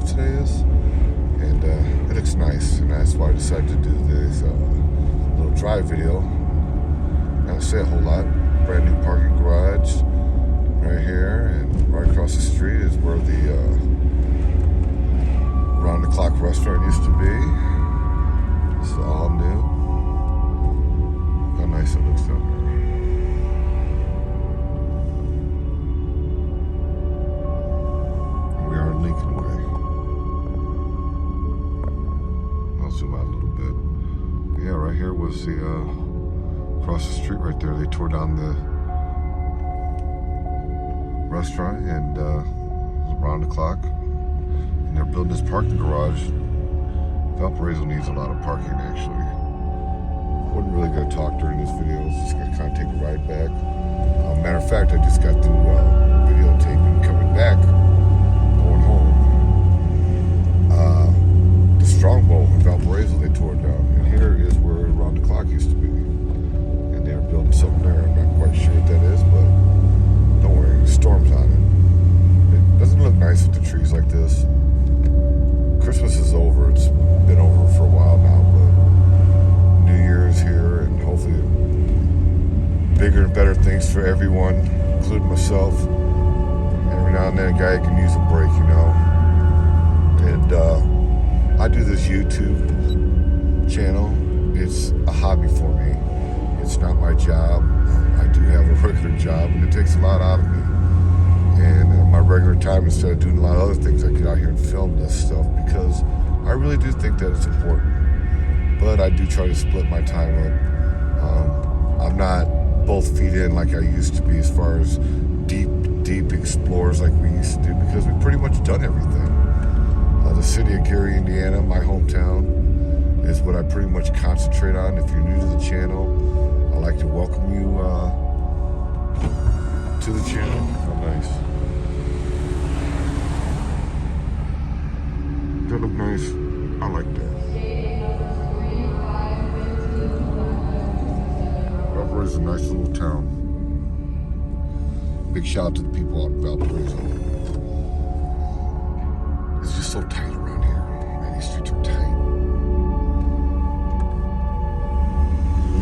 drive today is, and it looks nice, and that's why I decided to do this little drive video. Not say a whole lot. Brand new parking garage right here, and right across the street is where the Round the Clock restaurant used to be. It's all new. How nice it looks down here. We are in Lincoln Way. I'll zoom out a little bit. Yeah, right here was the across the street right there. They tore down the restaurant and it was around the clock. And they're building this parking garage. Valparaiso needs a lot of parking, actually. Wasn't really going to talk during this video. I was just going to kind of take a ride back. Matter of fact, I just got through videotaping coming back, going home. The Strongbow in Valparaiso, they tore it down. And here is where Around the Clock used to be. And they're building something there. I'm not quite sure what that is, but don't worry, there's storms on it. It doesn't look nice with the trees like this. Christmas is over. It's been over for a while now, but New Year's here, and hopefully bigger and better things for everyone, including myself. Every now and then a guy can use a break, you know. And I do this YouTube channel. It's a hobby for me. It's not my job. I do have a regular job, and it takes a lot out of me. And my regular time, instead of doing a lot of other things, I get out here and film this stuff because I really do think that it's important. But I do try to split my time up. I'm not both feet in like I used to be as far as deep explorers like we used to do, because we've pretty much done everything. The city of Gary, Indiana, my hometown, is what I pretty much concentrate on. If you're new to the channel, I'd like to welcome you to the channel. Oh, nice. That look nice. I like that. Valparaiso is a nice little town. Big shout out to the people out in Valparaiso. It's just so tight around here. Man, these streets are tight.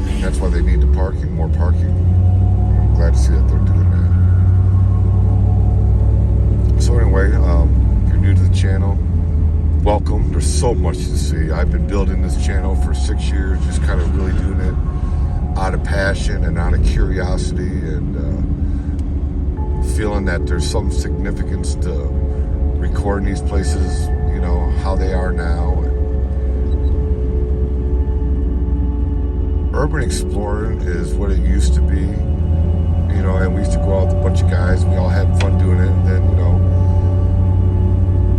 And that's why they need the parking, more parking. I'm glad to see that they're doing that. So anyway, if you're new to the channel, welcome. There's so much to see. I've been building this channel for 6 years, just kind of really doing it out of passion and out of curiosity, and feeling that there's some significance to recording these places, you know, how they are now. Urban exploring is what it used to be, you know, and we used to go out with a bunch of guys, and we all had fun doing it, and then, you know,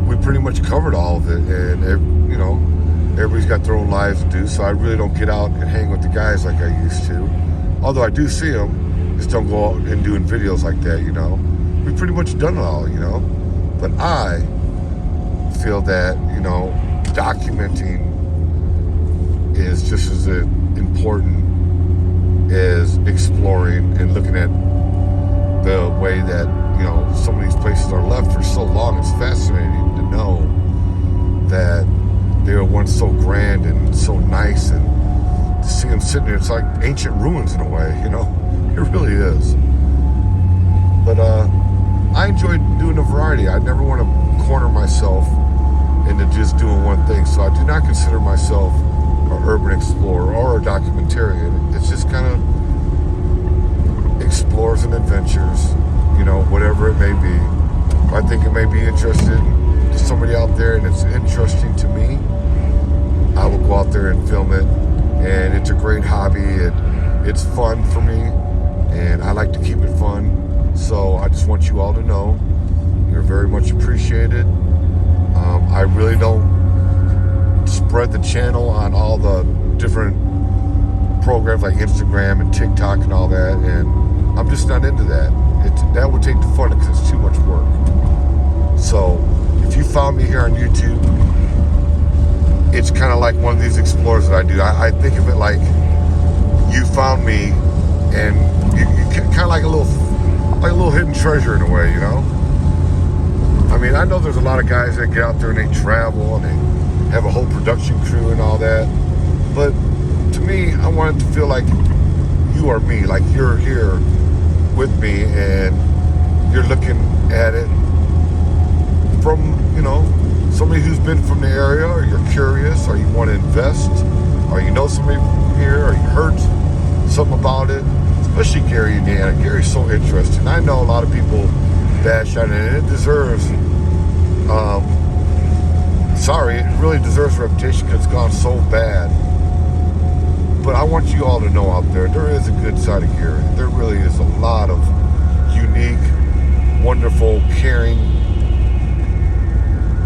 we pretty much covered all of it, and you know, everybody's got their own lives to do, so I really don't get out and hang with the guys like I used to. Although I do see them, just don't go out and doing videos like that, you know. We've pretty much done it all, you know. But I feel that, you know, documenting is just as important as exploring and looking at the way that, you know, some of these places are left for so long. It's fascinating to know that they were once so grand and so nice, and to see them sitting there, it's like ancient ruins in a way, you know. It really is. But I enjoy doing a variety. I never want to corner myself into just doing one thing. So I do not consider myself an urban explorer or a documentarian. It's just kind of explores and adventures, you know, whatever it may be. If I think it may be interesting to somebody out there and it's interesting to me, I will go out there and film it. And it's a great hobby. It's fun for me, and I like to keep it fun. So I just want you all to know you're very much appreciated. I really don't spread the channel on all the different programs like Instagram and TikTok and all that, and I'm just not into that. That would take the fun because it's too much work. So if you found me here on YouTube, it's kind of like one of these explorers that I do. I think of it like you found me, and you kind of like a little hidden treasure in a way, you know. I mean, I know there's a lot of guys that get out there and they travel and they have a whole production crew and all that. But to me, I want it to feel like you are me, like you're here with me and you're looking at it from, somebody who's been from the area, or you're curious, or you want to invest, or you know somebody from here, or you heard something about it, especially Gary, Indiana. Gary's so interesting. I know a lot of people bash on it, and it deserves, it really deserves a reputation because it's gone so bad. But I want you all to know out there is a good side of Gary. There really is a lot of unique, wonderful, caring,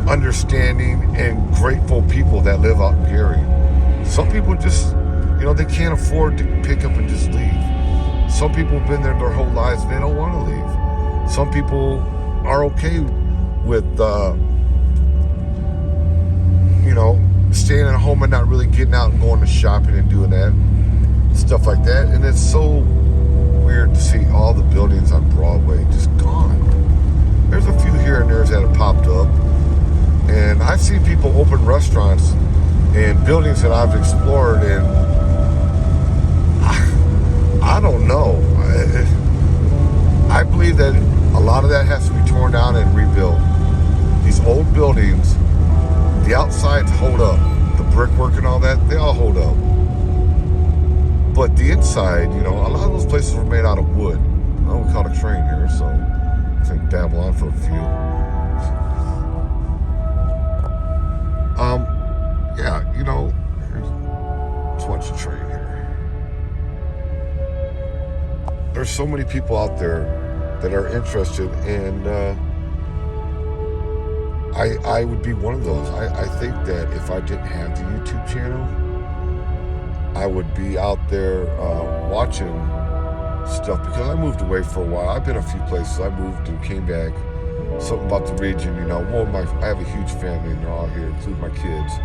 understanding, and grateful people that live out in Gary. Some people just, they can't afford to pick up and just leave. Some people have been there their whole lives and they don't want to leave. Some people are okay with, staying at home and not really getting out and going to shopping and doing that, stuff like that. And it's so weird to see all the buildings on Broadway just gone. There's a few here and there that have popped up. And I've seen people open restaurants in buildings that I've explored, and I don't know. I believe that a lot of that has to be torn down and rebuilt. These old buildings, the outsides hold up. The brickwork and all that, they all hold up. But the inside, a lot of those places were made out of wood. Oh, we caught a train here, so I think dabble on for a few. Let's watch the train here. There's so many people out there that are interested, and I would be one of those. I think that if I didn't have the YouTube channel, I would be out there watching stuff, because I moved away for a while. I've been a few places. I moved and came back. Something about the region, I have a huge family and they're all here, including my kids.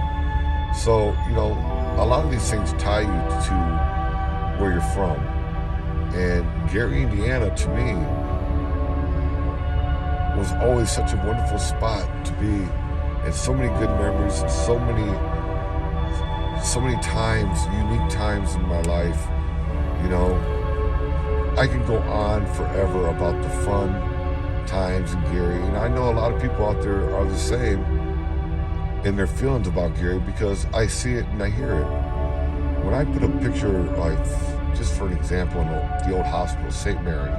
So, a lot of these things tie you to where you're from. And Gary, Indiana, to me, was always such a wonderful spot to be, and so many good memories, and so many times, unique times in my life. I can go on forever about the fun times in Gary, and I know a lot of people out there are the same in their feelings about Gary, because I see it and I hear it. When I put a picture, like, just for an example, in the old hospital, St. Mary,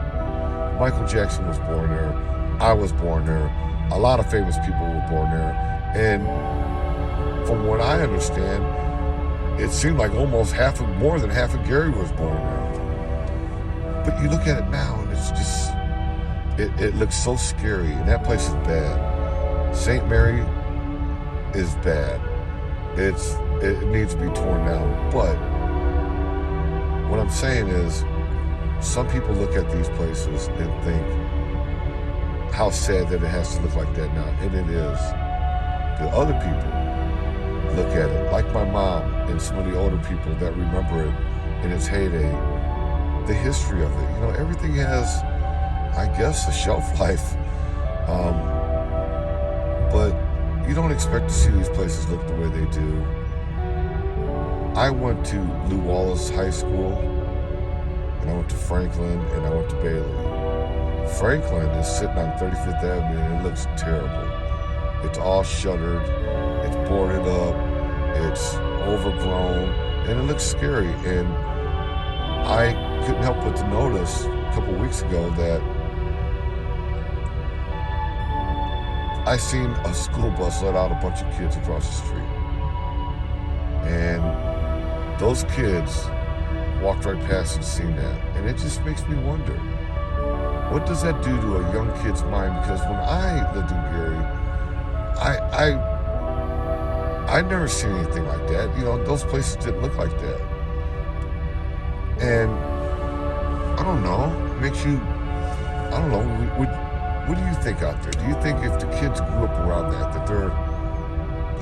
Michael Jackson was born there, I was born there, a lot of famous people were born there, and from what I understand, it seemed like almost more than half of Gary was born there. But you look at it now, and it's just, it looks so scary, and that place is bad. St. Mary is bad. It needs to be torn down. But what I'm saying is, some people look at these places and think how sad that it has to look like that now, and it is. The other people look at it, like my mom and some of the older people that remember it in its heyday, the history of it. Everything has, I guess, a shelf life. But you don't expect to see these places look the way they do. I went to Lew Wallace High School, and I went to Franklin, and I went to Bailey. Franklin is sitting on 35th Avenue, and it looks terrible. It's all shuttered, it's boarded up, it's overgrown, and it looks scary. And I couldn't help but to notice a couple weeks ago that I seen a school bus let out a bunch of kids across the street. And those kids walked right past and seen that. And it just makes me wonder, what does that do to a young kid's mind? Because when I lived in Gary, I'd never seen anything like that. Those places didn't look like that. And I don't know, it makes you, I don't know, what do you think out there? Do you think if the kids grew up around that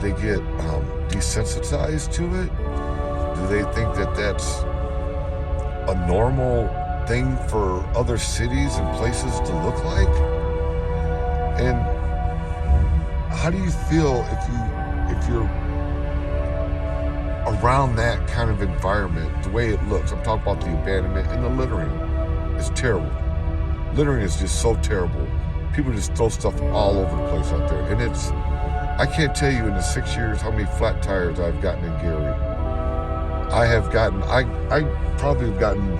they get desensitized to it? Do they think that that's a normal thing for other cities and places to look like? And how do you feel if you're around that kind of environment, the way it looks? I'm talking about the abandonment and the littering. It's terrible. Littering is just so terrible. People just throw stuff all over the place out there. And I can't tell you in the 6 years how many flat tires I've gotten in Gary. I probably have gotten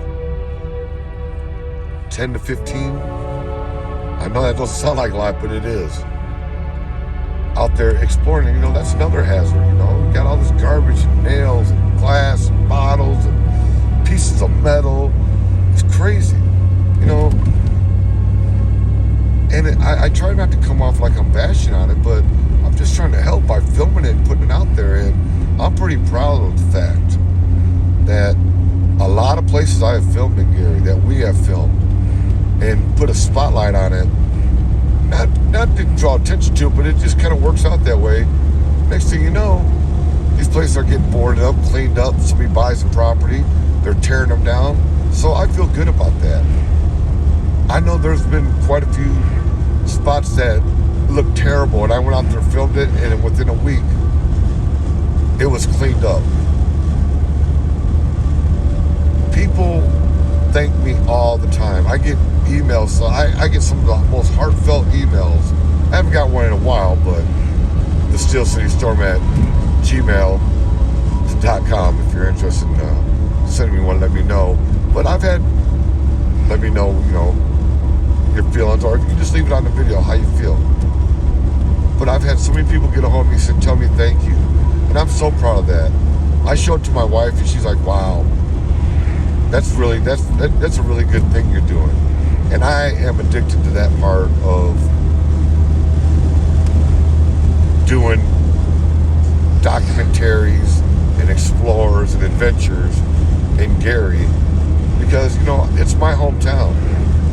10 to 15. I know that doesn't sound like a lot, but it is. Out there exploring, that's another hazard, You got all this garbage and nails and glass and bottles and pieces of metal. It's crazy, And I try not to come off like I'm bashing on it, but I'm just trying to help by filming it and putting it out there. And I'm pretty proud of the fact that a lot of places I have filmed in Gary, that we have filmed, and put a spotlight on it, not to draw attention to it, but it just kind of works out that way. Next thing you know, these places are getting boarded up, cleaned up. Somebody buys the property, they're tearing them down. So I feel good about that. I know there's been quite a few spots that look terrible, and I went out there and filmed it, and within a week it was cleaned up. People thank me all the time. I get emails, so I get some of the most heartfelt emails. I haven't got one in a while, but the Steel City Storm at gmail.com, if you're interested in sending me one, let me know. But I've had, let me know, your feelings, or if you can just leave it on the video how you feel. But I've had so many people get a hold of me and tell me thank you, and I'm so proud of that. I showed it to my wife, and she's like, wow, that's a really good thing you're doing. And I am addicted to that part of doing documentaries and explorers and adventures in Gary, because it's my hometown,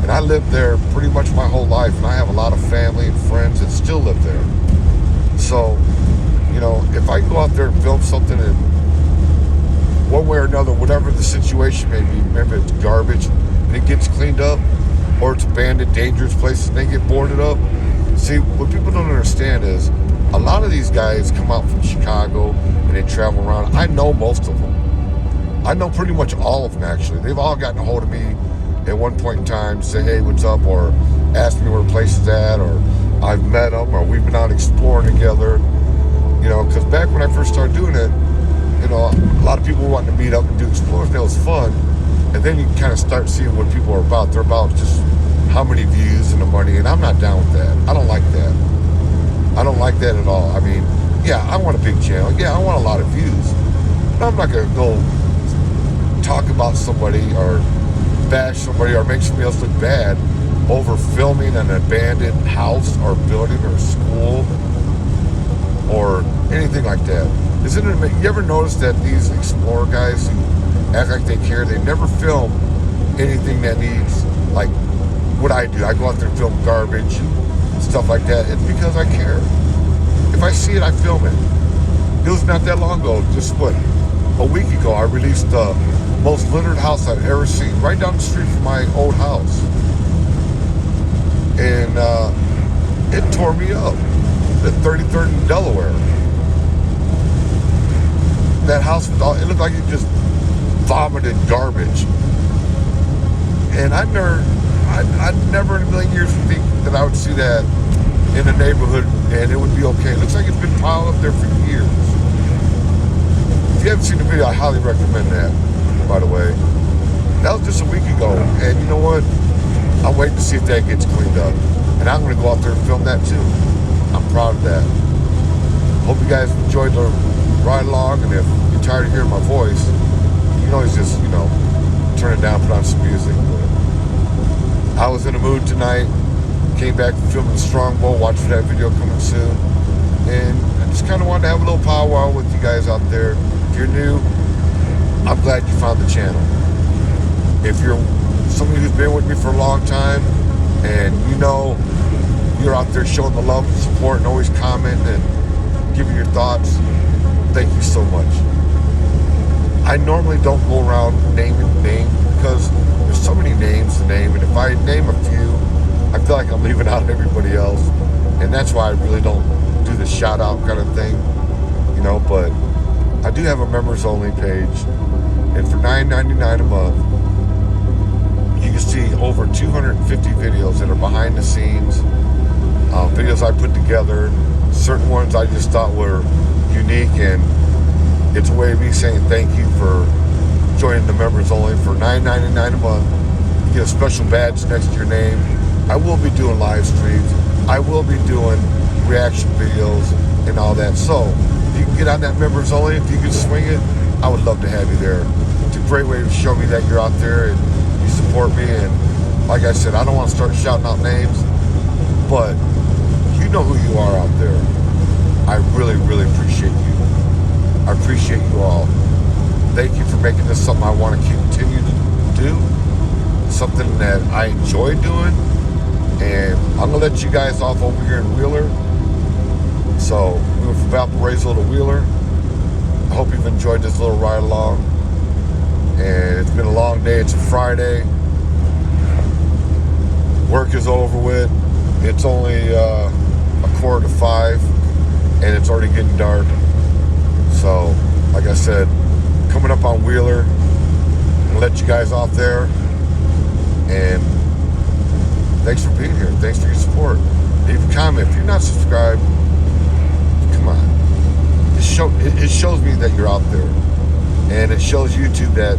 and I lived there pretty much my whole life, and I have a lot of family and friends that still live there. So if I go out there and film something, and one way or another, whatever the situation may be, remember it's garbage and it gets cleaned up, or it's abandoned, dangerous places and they get boarded up. See, what people don't understand is a lot of these guys come out from Chicago and they travel around. I know most of them. I know pretty much all of them, actually. They've all gotten a hold of me at one point in time, say, hey, what's up, or ask me where the place is at, or I've met them, or we've been out exploring together. Because back when I first started doing it, a lot of people were wanting to meet up and do explorers, and it was fun. And then you kind of start seeing what people are about. They're about just how many views and the money, and I'm not down with that. I don't like that. I don't like that at all. I mean, yeah, I want a big channel. Yeah, I want a lot of views. But I'm not going to go talk about somebody or bash somebody or make somebody else look bad over filming an abandoned house or building or school or anything like that. You ever notice that these explorer guys who act like they care, they never film anything that needs, like what I do. I go out there and film garbage and stuff like that. It's because I care. If I see it, I film it. It was not that long ago, just a week ago, I released the most littered house I've ever seen, right down the street from my old house. And it tore me up. The 33rd in Delaware. That house, it looked like it just vomited garbage. And I never in a million years would think that I would see that in a neighborhood and it would be okay. It looks like it's been piled up there for years. If you haven't seen the video, I highly recommend that, by the way. That was just a week ago, and you know what? I'm waiting to see if that gets cleaned up. And I'm going to go out there and film that too. I'm proud of that. Hope you guys enjoyed the ride along, and if you're tired of hearing my voice, you can always just, turn it down, put on some music. But I was in a mood tonight, came back from filming Strongbow, watch for that video coming soon, and I just kind of wanted to have a little powwow with you guys out there. If you're new, I'm glad you found the channel. If you're somebody who's been with me for a long time, and you're out there showing the love and support and always commenting and giving your thoughts, thank you so much. I normally don't go around naming names because there's so many names to name, and if I name a few, I feel like I'm leaving out everybody else, and that's why I really don't do the shout out kind of thing, you know, but I do have a members only page, and for $9.99 a month, you can see over 250 videos that are behind the scenes, videos I put together, certain ones I just thought were unique, and it's a way of me saying thank you for joining the members only. For $9.99 a month, you get a special badge next to your name. I will be doing live streams. I will be doing reaction videos and all that. So if you can get on that members only, if you can swing it, I would love to have you there. It's a great way to show me that you're out there and you support me. And like I said, I don't want to start shouting out names, but you know who you are out there. I really, really appreciate you. I appreciate you all. Thank you for making this something I want to continue to do, something that I enjoy doing. And I'm going to let you guys off over here in Wheeler. So we went from Valparaiso to Wheeler. I hope you've enjoyed this little ride along. And it's been a long day. It's a Friday. Work is over with. It's only a 4:45, and it's already getting dark. So, like I said, coming up on Wheeler, I'm gonna let you guys off there. And thanks for being here. Thanks for your support. Leave a comment. If you're not subscribed, come on. It shows me that you're out there. And it shows YouTube that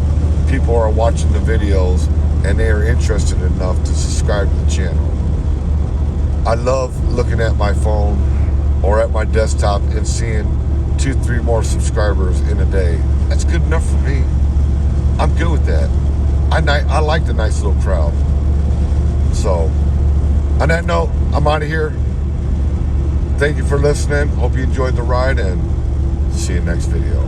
people are watching the videos and they are interested enough to subscribe to the channel. I love looking at my phone or at my desktop and seeing 2-3 more subscribers in a day. That's good enough for me. I'm good with that. I like the nice little crowd. So, on that note, I'm out of here. Thank you for listening. Hope you enjoyed the ride, and see you next video.